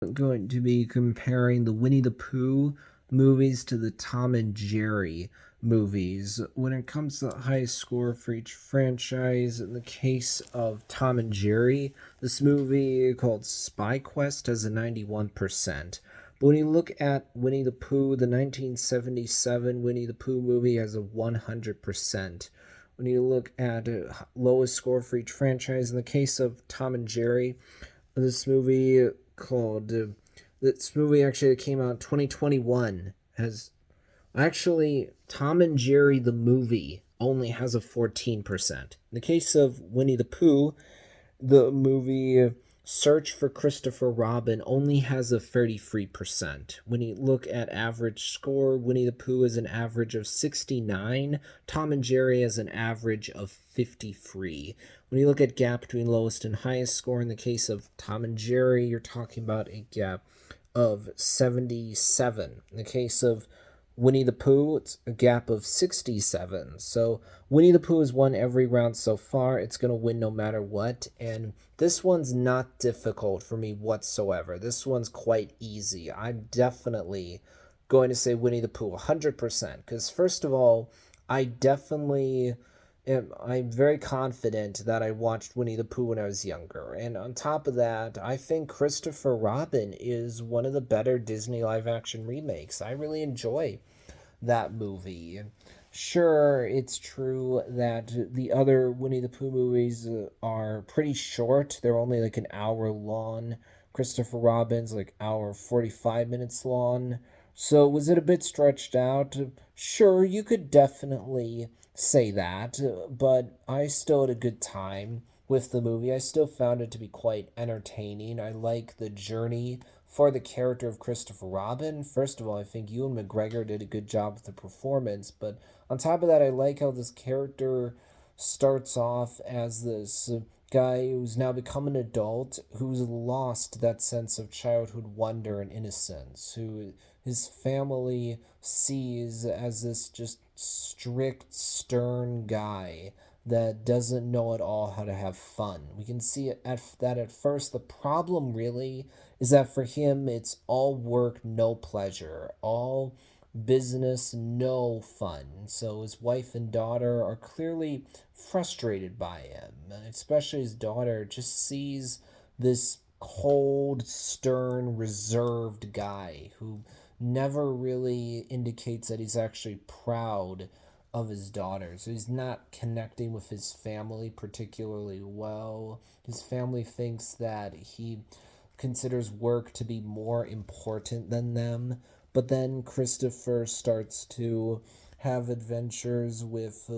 Going to be comparing the Winnie the Pooh movies to the Tom and Jerry movies. When it comes to the highest score for each franchise, in the case of Tom and Jerry, this movie called Spy Quest has a 91%. But when you look at Winnie the Pooh, the 1977 Winnie the Pooh movie has a 100%. When you look at lowest score for each franchise, in the case of Tom and Jerry, this movie called this movie actually came out in 2021 has actually Tom and Jerry the movie only has a 14%. In the case of Winnie the Pooh, the movie Search for Christopher Robin only has a 33%. When you look at average score, Winnie the Pooh is an average of 69, Tom and Jerry is an average of 53. When you look at gap between lowest and highest score, in the case of Tom and Jerry, you're talking about a gap of 77. In the case of Winnie the Pooh, it's a gap of 67. So Winnie the Pooh has won every round so far. It's going to win no matter what. And this one's not difficult for me whatsoever. This one's quite easy. I'm definitely going to say Winnie the Pooh 100%. Because, first of all, I'm very confident that I watched Winnie the Pooh when I was younger. And on top of that, I think Christopher Robin is one of the better Disney live action remakes. I really enjoy that movie. Sure, it's true that the other Winnie the Pooh movies are pretty short. They're only like an hour long. Christopher Robin's like hour 45 minutes long. So was it a bit stretched out? Sure, you could definitely say that, but I still had a good time with the movie. I still found it to be quite entertaining. I like the journey for the character of Christopher Robin. First of all, I think Ewan McGregor did a good job with the performance, but on top of that, I like how this character starts off as this guy who's now become an adult, who's lost that sense of childhood wonder and innocence, who his family sees as this just strict, stern guy that doesn't know at all how to have fun. We can see it at first. The problem really is that for him, it's all work, no pleasure, all business, no fun. So his wife and daughter are clearly frustrated by him, especially his daughter just sees this cold, stern, reserved guy who never really indicates that he's actually proud of his daughter. So he's not connecting with his family particularly well. His family thinks that he considers work to be more important than them. But then Christopher starts to have adventures with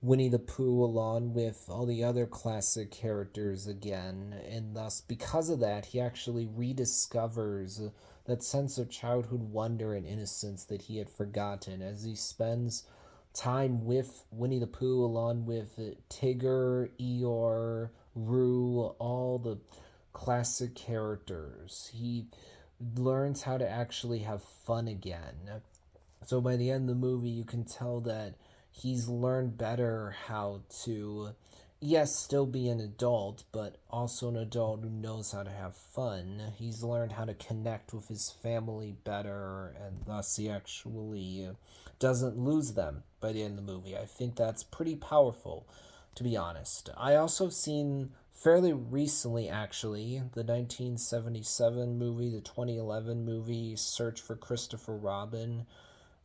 Winnie the Pooh along with all the other classic characters again. And thus, because of that, he actually rediscovers that sense of childhood wonder and innocence that he had forgotten as he spends time with Winnie the Pooh along with Tigger, Eeyore, Roo, all the classic characters. He learns how to actually have fun again. So by the end of the movie, you can tell that he's learned better how to, yes, still be an adult, but also an adult who knows how to have fun. He's learned how to connect with his family better, and thus he actually doesn't lose them by the end of the movie. I think that's pretty powerful, to be honest. I also seen fairly recently, actually, the 1977 movie, the 2011 movie, Search for Christopher Robin,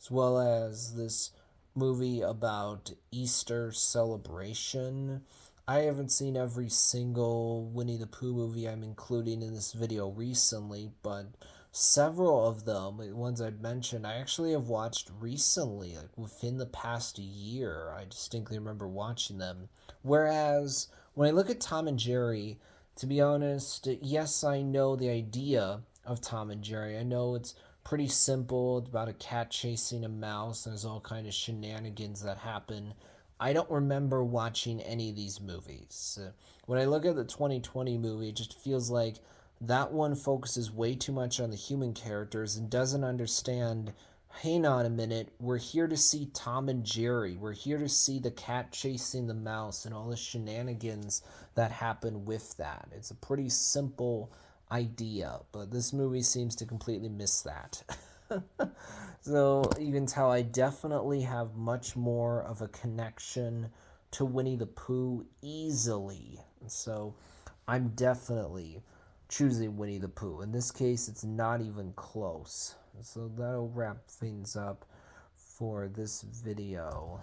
as well as this movie about Easter celebration. I haven't seen every single Winnie the Pooh movie I'm including in this video recently, but several of them, the ones I've mentioned, I actually have watched recently, like within the past year. I distinctly remember watching them. Whereas when I look at Tom and Jerry, to be honest, yes, I know the idea of Tom and Jerry. I know it's pretty simple. It's about a cat chasing a mouse. There's all kind of shenanigans that happen. I don't remember watching any of these movies. When I look at the 2020 movie, it just feels like that one focuses way too much on the human characters and doesn't understand, hang on a minute, we're here to see Tom and Jerry. We're here to see the cat chasing the mouse and all the shenanigans that happen with that. It's a pretty simple idea, but this movie seems to completely miss that. So you can tell I definitely have much more of a connection to Winnie the Pooh easily. So I'm definitely choosing Winnie the Pooh. In this case, it's not even close. So that'll wrap things up for this video.